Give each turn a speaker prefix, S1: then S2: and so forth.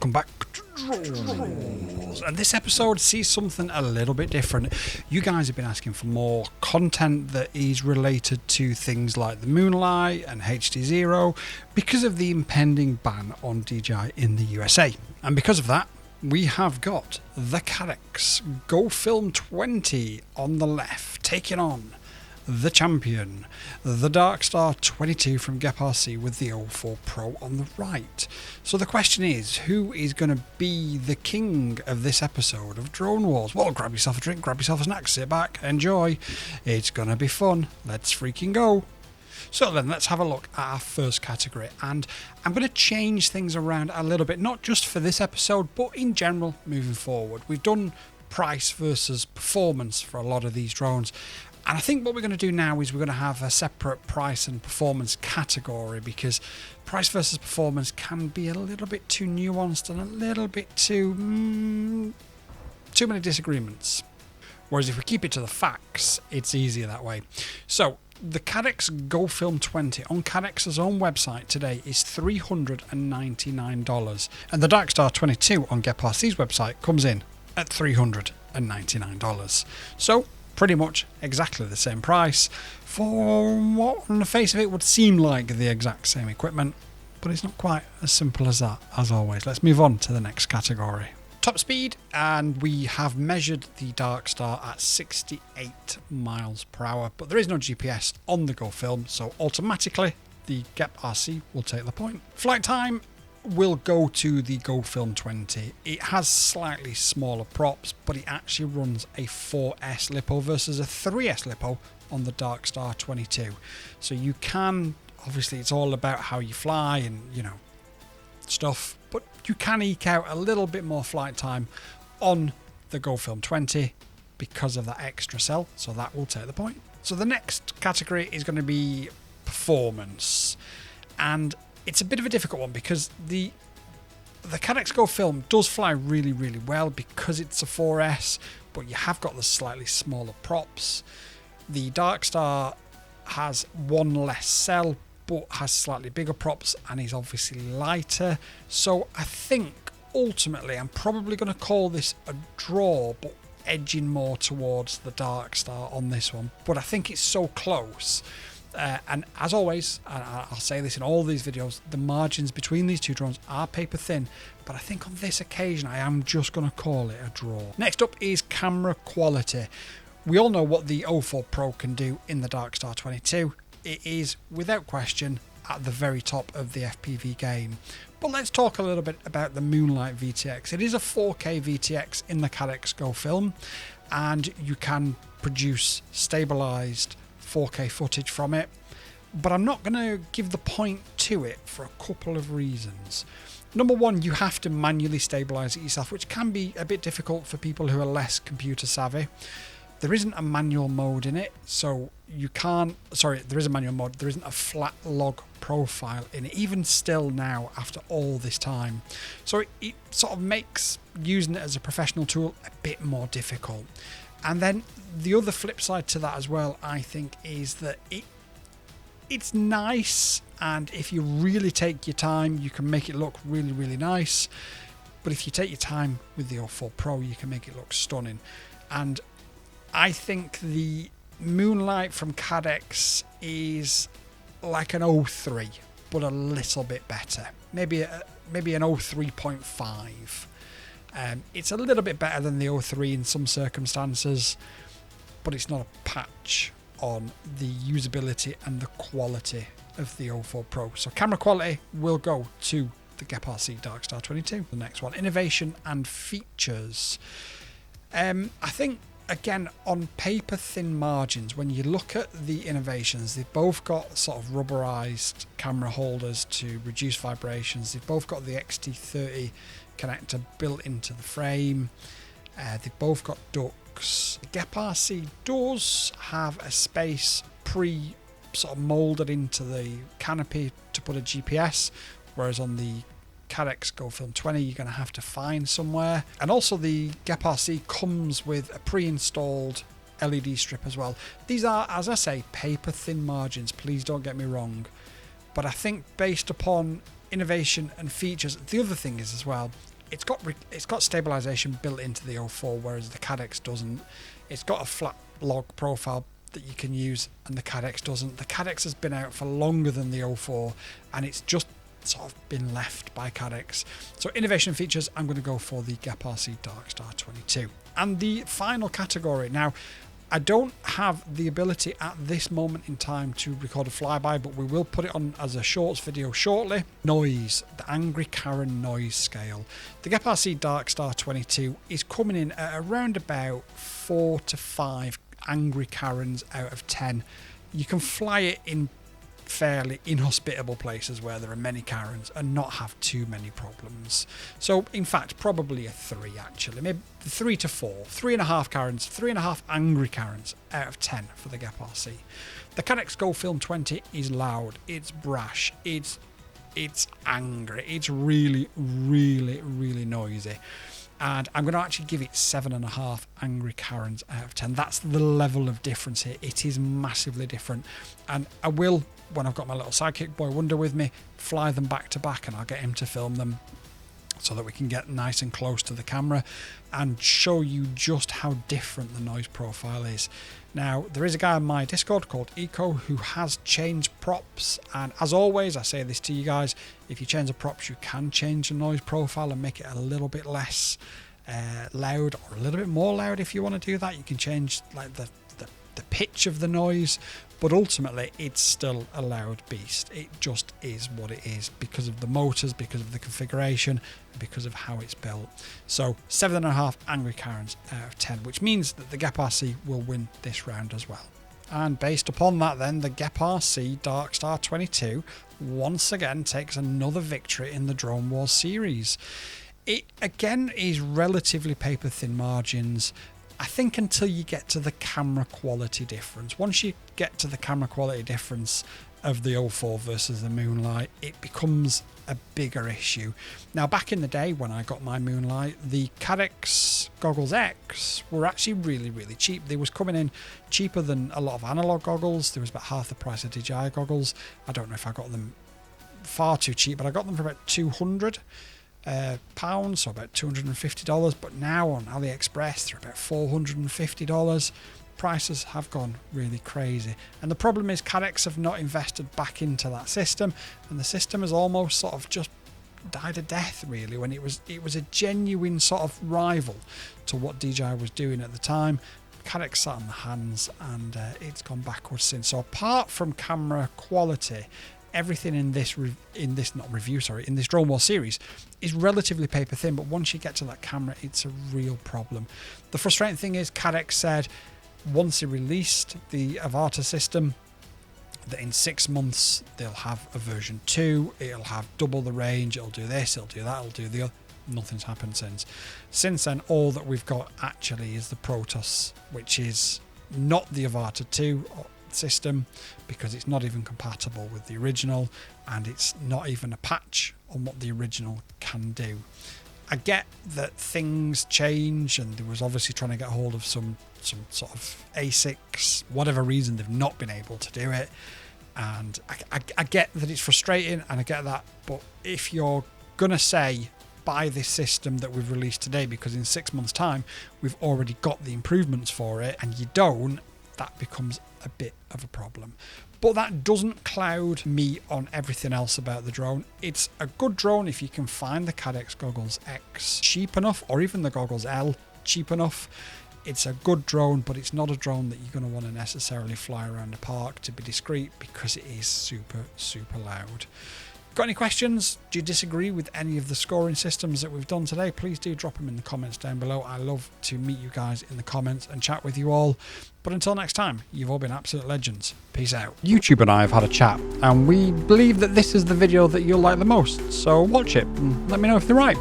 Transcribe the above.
S1: welcome back to Drones. And this episode sees something a little bit different. You guys have been asking for more content that is related to things like the Moonlight and HD0 because of the impending ban on DJI in the USA. And because of that, we have got the Caddx GoFilm 20 on the left, taking on the champion, the Darkstar 22 from GEPRC with the 04 Pro on the right. So the question is, who is going to be the king of this episode of Drone Wars? Well, grab yourself a drink, grab yourself a snack, sit back, enjoy. It's going to be fun. Let's freaking go. So then let's have a look at our first category, and I'm going to change things around a little bit, not just for this episode, but in general moving forward. We've done price versus performance for a lot of these drones. And I think what we're going to do now is we're going to have a separate price and performance category, because price versus performance can be a little bit too nuanced and a little bit too many disagreements. Whereas if we keep it to the facts, it's easier that way. So the Caddx GoFilm 20 on Caddx's own website today is $399, and the Darkstar 22 on GEPRC's website comes in at $399. So pretty much exactly the same price for what on the face of it would seem like the exact same equipment, but it's not quite as simple as that, as always. Let's move on to the next category. Top speed, and we have measured the Darkstar at 68 miles per hour, but there is no GPS on the GoFilm, so automatically the GEPRC will take the point. Flight time will go to the GoFilm 20. It has slightly smaller props, but it actually runs a 4S LiPo versus a 3S LiPo on the Darkstar 22. So you can, obviously it's all about how you fly and, you know, stuff, but you can eke out a little bit more flight time on the GoFilm 20 because of that extra cell, so that will take the point. So the next category is going to be performance, and it's a bit of a difficult one because the Caddx GoFilm does fly really, really well because it's a 4S, but you have got the slightly smaller props. The Darkstar has one less cell, but has slightly bigger props and is obviously lighter. So I think ultimately I'm probably going to call this a draw, but edging more towards the Darkstar on this one. But I think it's so close. And as always, and I'll say this in all these videos, the margins between these two drones are paper thin, but I think on this occasion I am just going to call it a draw. Next up is camera quality. We all know what the 04 Pro can do in the Darkstar 22. It is, without question, at the very top of the FPV game. But let's talk a little bit about the Moonlight VTX. It is a 4K VTX in the Caddx GoFilm, and you can produce stabilized 4K footage from it, but I'm not going to give the point to it for a couple of reasons. Number one, you have to manually stabilize it yourself, which can be a bit difficult for people who are less computer savvy. There isn't a manual mode in it, so you can't, there is a manual mode, there isn't a flat log profile in it, even still now after all this time. So it sort of makes using it as a professional tool a bit more difficult. And then the other flip side to that as well, I think, is that it's nice, and if you really take your time, you can make it look really, really nice. But if you take your time with the 04 Pro, you can make it look stunning. And I think the Moonlight from Caddx is like an 03, but a little bit better. Maybe an 03.5. It's a little bit better than the 03 in some circumstances, but it's not a patch on the usability and the quality of the 04 Pro. So camera quality will go to the GEPRC Darkstar 22. The next one, innovation and features. I think, again, on paper thin margins, when you look at the innovations, they've both got sort of rubberized camera holders to reduce vibrations. They've both got the XT30 connector built into the frame. They've both got ducts. The GEPRC does have a space sort of molded into the canopy to put a GPS, whereas on the Caddx GoFilm 20 you're going to have to find somewhere. And also the GEPRC comes with a pre-installed LED strip as well. These are, as I say, paper thin margins, please don't get me wrong, but I think based upon innovation and features, the other thing is as well, it's got stabilization built into the 04, whereas the Caddx doesn't. It's got a flat log profile that you can use, and the Caddx doesn't. The Caddx has been out for longer than the 04, and it's just sort of been left by Caddx. So innovation features, I'm going to go for the GEPRC Darkstar 22. And the final category. Now, I don't have the ability at this moment in time to record a flyby, but we will put it on as a shorts video shortly. Noise, the Angry Karen noise scale. The GEPRC Darkstar 22 is coming in at around about 4 to 5 Angry Karens out of 10. You can fly it in fairly inhospitable places where there are many Karens and not have too many problems. So in fact, probably a 3 actually, maybe 3 to 4, 3.5 Karens, 3.5 Angry Karens out of 10 for the GEPRC. The Caddx GoFilm 20 is loud, it's brash, it's angry, it's really noisy. And I'm going to actually give it 7.5 Angry Karens out of 10. That's the level of difference here. It is massively different. And I will, when I've got my little sidekick Boy Wonder with me, fly them back to back, and I'll get him to film them so that we can get nice and close to the camera and show you just how different the noise profile is. Now, there is a guy on my Discord called Eco who has changed props, and as always, I say this to you guys, if you change the props, you can change the noise profile and make it a little bit less loud, or a little bit more loud if you want to do that. You can change like the pitch of the noise, but ultimately it's still a loud beast. It just is what it is because of the motors, because of the configuration, and because of how it's built. So 7.5 Angry Karens out of 10, which means that the GEPRC will win this round as well. And based upon that then, the GEPRC Darkstar 22 once again takes another victory in the Drone Wars series. It again is relatively paper thin margins, I think, until you get to the camera quality difference. Once you get to the camera quality difference of the 04 versus the Moonlight, it becomes a bigger issue. Now, back in the day when I got my Moonlight, the Caddx Goggles X were actually really cheap. They was coming in cheaper than a lot of analog goggles. There was about half the price of DJI goggles. I don't know if I got them far too cheap, but I got them for about £200. So about $250, but now on AliExpress they're about $450. Prices have gone really crazy, and the problem is Caddx have not invested back into that system, and the system has almost sort of just died a death really, when it was a genuine sort of rival to what DJI was doing at the time. Caddx sat on the hands, and it's gone backwards since. So apart from camera quality, everything in this Drone Wars series is relatively paper thin, but once you get to that camera, it's a real problem. The frustrating thing is Caddx said once they released the Avata system that in 6 months they'll have a version 2, it'll have double the range, it'll do this, it'll do that, it'll do the other. Nothing's happened since. Since then, all that we've got actually is the Protoss, which is not the Avata 2 system, because it's not even compatible with the original, and it's not even a patch on what the original can do. I get that things change, and there was obviously trying to get hold of some sort of ASICs, whatever reason they've not been able to do it, and I get that it's frustrating, and I get that, but if you're gonna say buy this system that we've released today because in 6 months time we've already got the improvements for it, and you don't, that becomes a bit of a problem. But that doesn't cloud me on everything else about the drone. It's a good drone if you can find the Caddx Goggles X cheap enough, or even the Goggles L cheap enough. It's a good drone, but it's not a drone that you're going to want to necessarily fly around the park to be discreet, because it is super loud. Got any questions? Do you disagree with any of the scoring systems that we've done today? Please do drop them in the comments down below. I love to meet you guys in the comments and chat with you all. But until next time, you've all been absolute legends. Peace out. YouTube and I have had a chat, and we believe that this is the video that you'll like the most. So watch it and let me know if they're right.